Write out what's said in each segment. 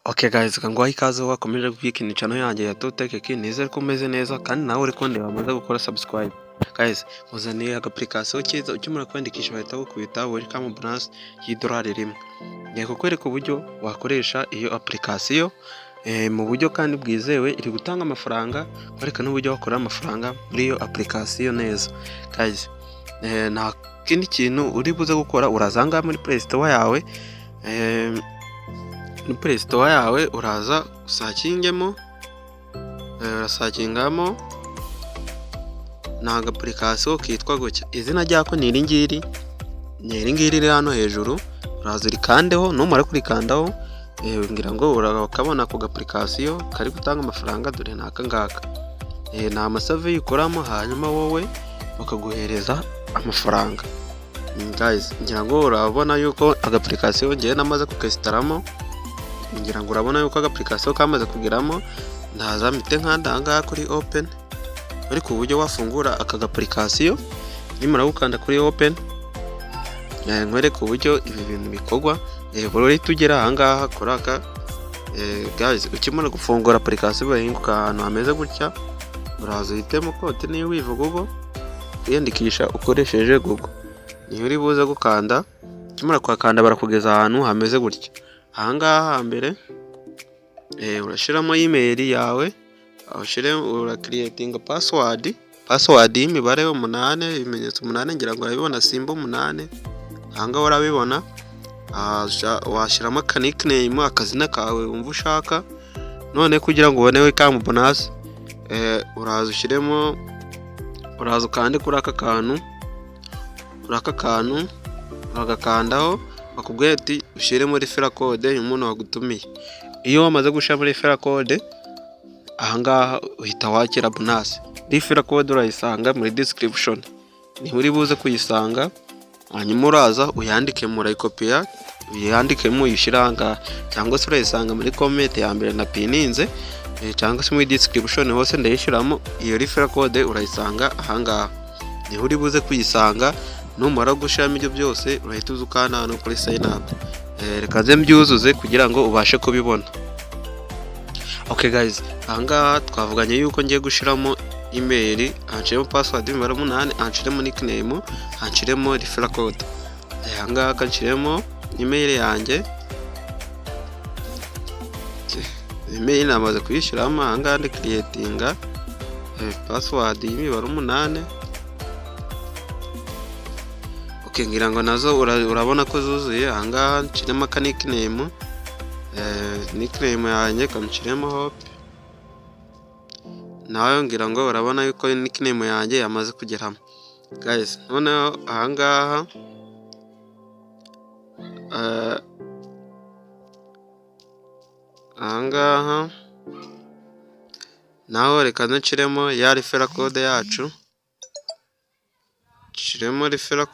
Okay guys, kanguha ikaze wakomeje kwikina channel yanjye ya Totech, nizere ko umeze neza kandi nawe uri kundeba wamaze gukora subscribe. Guys, muzaniye agapplication cyiza ukimara kwandikisha bahita gukubita welcome bonus y'idolari rimwe. Ngiye kukwereka uburyo wakoresha iyo application mu buryo kandi bwizewe, iri gutanga amafaranga, kwereka n'uburyo wakorera amafaranga muri iyo application neza. Guys, nta kindi kintu uri buze gukora, urazanga muri Play Store yawe, ni Play Store yawe uraza usakingemo, urasakingamo naga application kitwa gutya. Izina ryako ni iringiri, riri hano hejuru, uraza rikandeho, numara kurikandaho ngira ngo urakabona ku application kari gutanga amafaranga, dore naka ngaka. Nta amasave ukoramo, hanyuma wowe bakaguhereza amafaranga. Guys, ngira ngo urabona yuko agapplication ngiye namaze kukesitaramo, ngira ngo urabona yuko agapplication kamaze kugeramo. Ndaza mite nkandanga kuri open, ariko uburyo wafungura aka application nimara gukanda kuri open, nkwereka uburyo ibi bintu bikorwa. Buri tugera ahangaha koraka. Guys, ukimara gufungura application bahinguka ahantu hameze gutya, uraza uhitemo konti niyo wiva Google, kwiyandikisha ukoresheje Google, niyo uri buze gukanda. Ukimara kwakanda barakugeza ahantu hameze gutya. Ahangaha hambere urashiramo email yawe, ura creating password y'imibare 8, ibimenyetso 8, ngira ngo urabibona simba 8. Ahangaha urabibona, washiramo ka nickname, akazina kawe wumva ushaka. None kugira ngo ubone welcome bonus, uraza ushiremo, uraza ukande kuri aka kantu, uragakandaho, bakubwiye ati ushiremo referral code y'umuntu wagutumiye. Iyo wamaze gushira muri referral code, ahangaha uhita wakira bonus. Referral code urayisanga muri description, ni uri buze kuyisanga. Hanyuma uraza uyandike, murayikopiya uyandikemo uyishira ahangaha, cyangwa se urayisanga muri comment ya mbere na pininze, cyangwa se muri description hose ndayishiramo. Iyo referral code urayisanga ahangaha, ni uri buze kuyisanga. Numara gushiramo ibyo byose urahita uzukana hano kuri sign up. Reka nze mbyuzuze kugira ngo ubashe kubibona. Okay guys, ahangaha twavuganye yuko ngiye gushiramo email, anshiremo password y'imibare 8, anshiremo nickname, anshiremo referral code. Ahangaha kanshiremo email yanjye, email namaze kuyishiramo. Ahangaha ndi creating password y'imibare 8. Okay, ngira ngo nazo urabona ko zuzuye. Ahangaha nshiremo aka nickname, nickname yanjye kamshiremo Hope. Nawe ngira ngo urabona yuko nickname yanjye yamaze kugeramo. Guys, noneho ahangaha naho reka nshiremo ya referral code yacu, nshiremo referral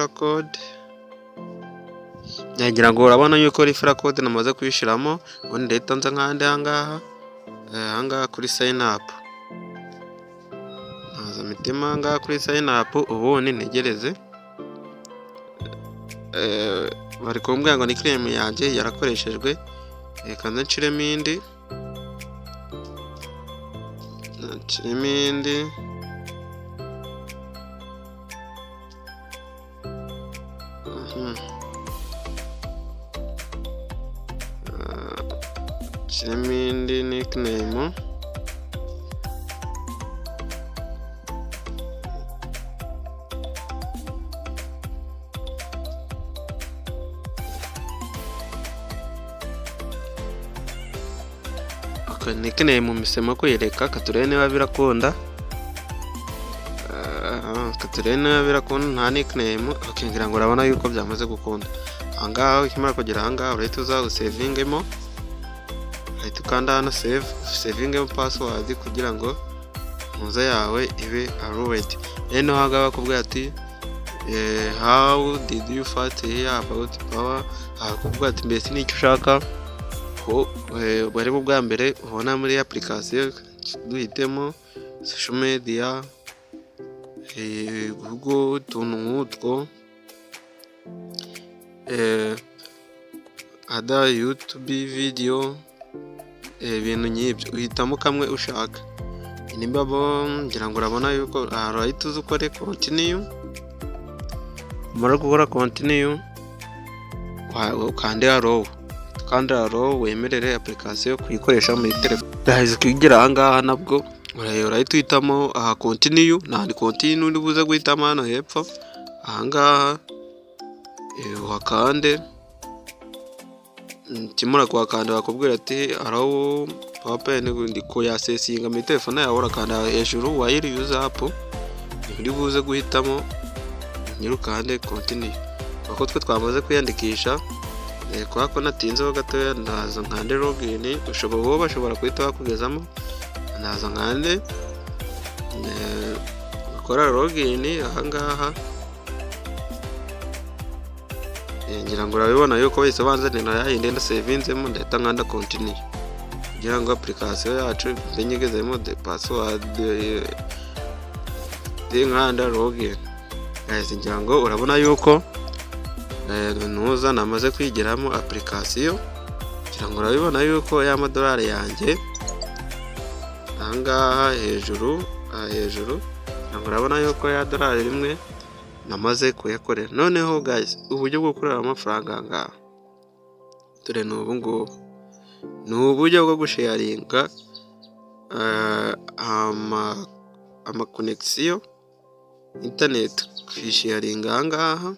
code, ngira ngo urabona yuko referral code namaze kuyishiramo. Ubundi ndahita nza nkande ahangaha kuri sign up, naza mitima ahangaha kuri sign up. Ubundi ntegereze, bari kumbwira ngo nickname yanjye yarakoreshejwe. Reka nshiremo indi, nickname. Okay, nickname misemo kuyereka, katurebe niba birakunda. Nta nickname. Okay, ngira ngo urabona yuko byamaze gukunda. Ahangaha ukimara kugera ahangaha urahita uza usavingemo, ahita ukanda hano savingemo password kugira ngo muza yawe ibe already. Rero ahangaha bakubwira ati how did you fight here about power. Akubwira ati mbese nicyo ushaka ko bari bwa mbere ubona muri application. Duhitemo social media, Google, tuntu nk'utwo. ada YouTube video, ibintu nk'ibyo uhitamo kamwe ushaka. Nimba ngira ngo urabona yuko urahita uza ukore continue, umara gukora continue ukande allow, kandi allow wemerere application kuyikoresha muri telefone. Guys, kwigira ahangaha nabwo urahita uhitamo continue, nandi continue uri buze guhitamo hano hepfo ahangaha, wakande. Kimura kuhakanda bakubwira ati allow PowerPoint ndi ko yasesinga muri telefone yawe, urakanda hejuru wayiri user app, uri buze guhitamo nyirukande continue. Kuko twe twamaze kwiyandikisha, kwa ko natinzeho gatoya, ndaza nkande login, bashobora kuhita bakugezamo, ndaza nkande gukora login ahangaha. Ngira ngo urabibona yuko bahise banzanira yayindi ndasevinzemo, ndahita nkanda continue kugira ngo application yacu mbenyegezemo de password nkanda login. Guys, ngira ngo urabona yuko nuza namaze kwigiramo application. Ngira ngo urabibona yuko ya madolari yanjye ahangaha hejuru, ngira ngo urabona yuko ya dolari rimwe namaze kuyakorera. Noneho guys, uburyo bwo gukorera amafaranga ngaha dore n'ubu ngubu, ni uburyo bwo gusharinga ama connection internet, kwisharinga ahangaha.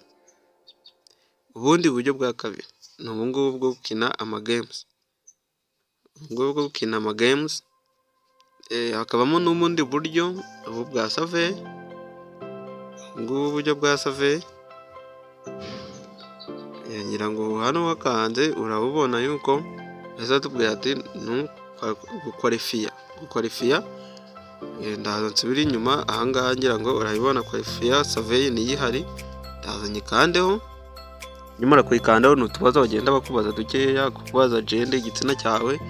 Ubundi buryo bwa kabiri ni ubu ngubu bwo gukina ama games, hakabamo n'ubundi buryo ubu bwa survey. Ngubu buryo bwa survey, ngira ngo hano wakanze urabubona yuko azatubwira ati gukwalifiya. Ndaza nsubira inyuma ahangaha, ngira ngo urabibona qualifier survey ni ihari, ndazanye kandeho. Nyuma kuyikandaho n'utubazo bagenda bakubaza dukeya, kubaza gender, igitsina cyawe.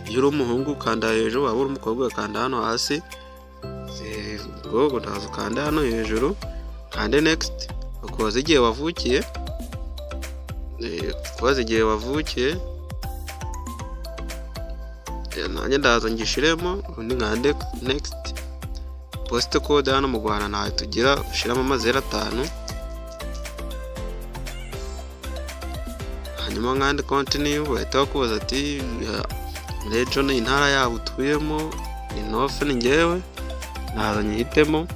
Iyo uri umuhungu kanda hejuru, waba uri umukobwa kanda hano hasi. Ubwo ndaza kanda hano hejuru, kande next, ukubaza igihe wavukiye, nanjye ndaza ngishiremo, ubundi nkande next. Post code hano mu Rwanda ntayo tugira, ushiramo amazero 5, hanyuma nkande continue. Bahita bakubaza ati region, intara yawe utuyemo ni North, ni njyewe naza nyihitemo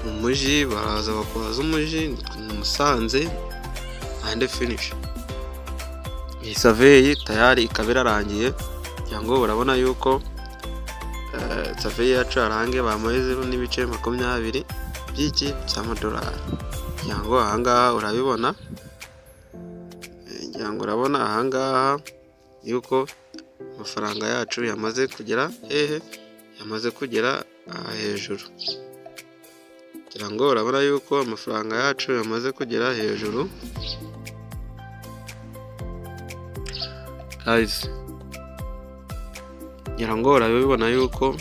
umujyi, baraza bakubaza umujyi ni Musanze, and finish. Iyi survey tayari ikaba irarangiye. Cyangwa urabona yuko survey yacu arange bamaze 0.20 by'iki cy'amadolari. Cyangwa ahangaha urabibona, cyangwa urabona ahangaha yuko amafaranga yacu yamaze kugera hejuru. Ngira ngo urabona yuko amafaranga yacu yamaze kugera hejuru. Guys, ngira ngo urabibona yuko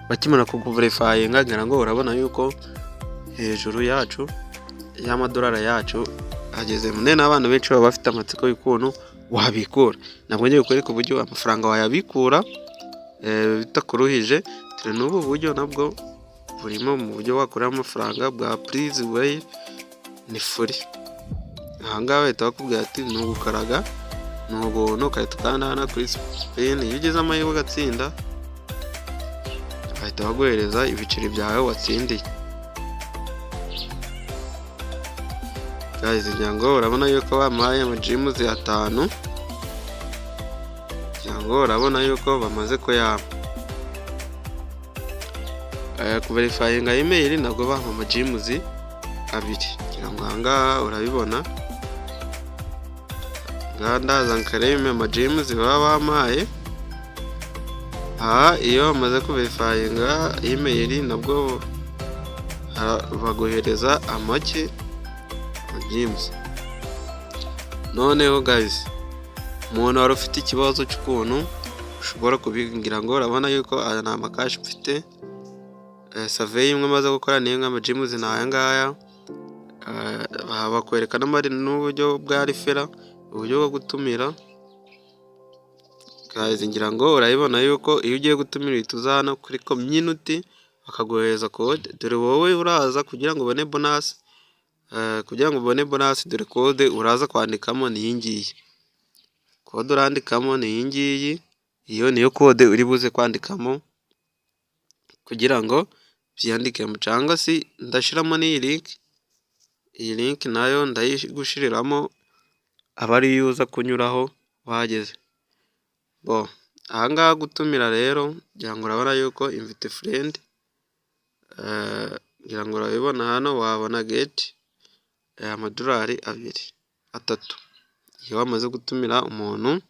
bakimara kuverifyinga, ngira ngo urabona yuko hejuru yacu y'amadolari yacu ageze munene. N'abantu benshi baba bafite amatsiko y'ukuntu wabikura. Nabwo ngiye kwereka uburyo amafaranga wayabikura bitakuruhije. Turi n'ubu buryo nabwo burimo mu buryo wakorera amafaranga bwa Please Way, ni free. Ahangaha bahita bakubwira ati ni ugukaraga, ni ubuntu, ukahita ukanda hano kuri spin. Iyo ugeze amahirwe ugatsinda, bahita baguhereza ibiceri byawe watsindiye. Guys, ngira ngo urabona yuko bamuhaye amajimu 5, ngira ngo urabona yuko bamaze kuyama. Kuverifyinga email nabwo bampa amajimu 2, ngira ngo ahangaha urabibona. Ndaza nkareme amajimu baba bampaye. Iyo bamaze kuverifyinga email nabwo baguhereza amaki James. Noneho guys, umuntu wari ufite ikibazo cy'ukuntu ushobora kubingira ngo urabona yuko aya ni amakashi mfite. Survey imwe maze gukora ni nk'amajimu zinaya ngaya. bakwereka n'uburyo bwa rifera, uburyo bwo gutumira. Guys, ngira ngo urabibona yuko iyo ugiye gutumira uhita uza hano kuri community bakaguhereza kode. Dore wowe uraza kugira ngo ubone bonasi, dore kode uraza kwandikamo ni iyi ngiyi. Kode urandikamo ni iyi ngiyi, iyo niyo kode uri buze kwandikamo kugira ngo byiyandikemo, cyangwa se ndashyiramo n'iyi link. Iyi link nayo ndayigushiriramo aba ariyo uza kunyuraho wahageze. Ahangaha gutumira rero ngira ngo urabona yuko invite friend, ngira ngo urabibona hano, wabona geti amadolari 3 iyo wamaze gutumira umuntu.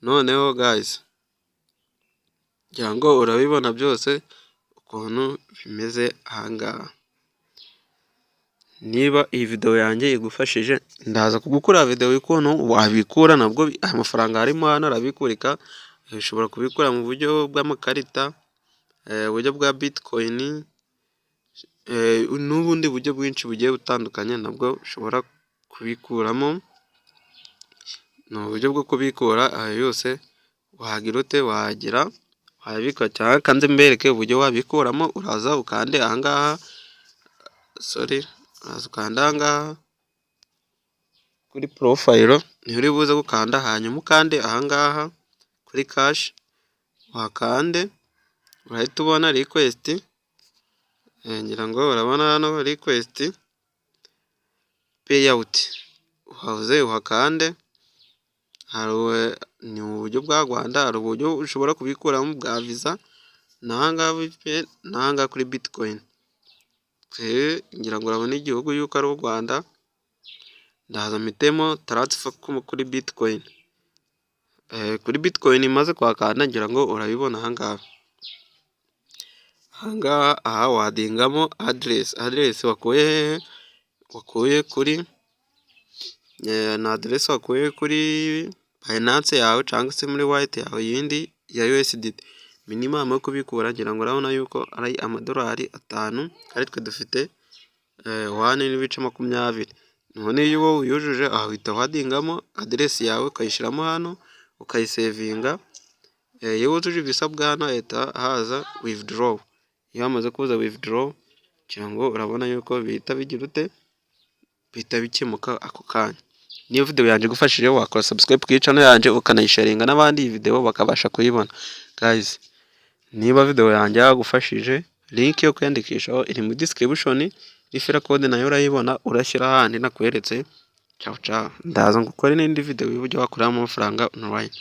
Noneho guys, ngira ngo urabibona byose ukuntu bimeze ahangaha. Niba iyi video yanjye igufashije, ndaza kugukorera video y'ukuntu wabikura nabwo amafaranga harimo hano arabikurika. Ushobora kubikura mu buryo bw'amakarita, uburyo bwa bitcoin, n'ubundi buryo bwinshi bugiye butandukanye nabwo ushobora kubikuramo. Ni uburyo bwo kubikura ayo yose wagira ute, wabikora cyangwa kandi mbereke uburyo wabikuramo. Uraza ukande ahangaha, uraza ukanda ahangaha kuri profile, niho uri buze gukanda, hanyuma ukande ahangaha kuri cash, wakande urahita ubona request. Ngira ngo urabona hano request payout, uhavuze uhakande. Ni uburyo bwa Rwanda, hari uburyo ushobora kubikuramo bwa visa, n'ahangaha kuri bitcoin. Ngira ngo urabona igihugu yuko ari u Rwanda, ndaza mpitemo transfer kuri bitcoin. Kuri bitcoin imaze kwakanda, ngira ngo urabibona ahangaha. Aha wadingamo address wakuye hehe, wakuye kuri na address wakuye kuri Binance yawe cyangwa se muri wallet yawe yindi ya USDT. Minimum yo kubikura ngira ngo urabona yuko ari amadolari 5, kandi twe dufite 1.20. None iyo wowe uyujuje aho uhita wadingamo address yawe ukayishyiramo hano ukayisevinga. Iyo wujuje ibisabwa hano ahita haza withdraw. Iyo wamaze kuza withdraw, ngira ngo urabona yuko bihita bigira ute, bihita bikemuka ako kanya. Niyo video yanjye igufashije, wakora subscribe ku channel yanjye ukanayisharinga n'abandi iyi video bakabasha kuyibona. Guys, niba video yanjye yagufashije, link yo kwiyandikishaho iri mu description, referral code nayo urayibona, urashyira ahandi nakweretse. Ciao ciao, ndaza ngukore n'indi video y'uburyo wakuramo amafaranga online.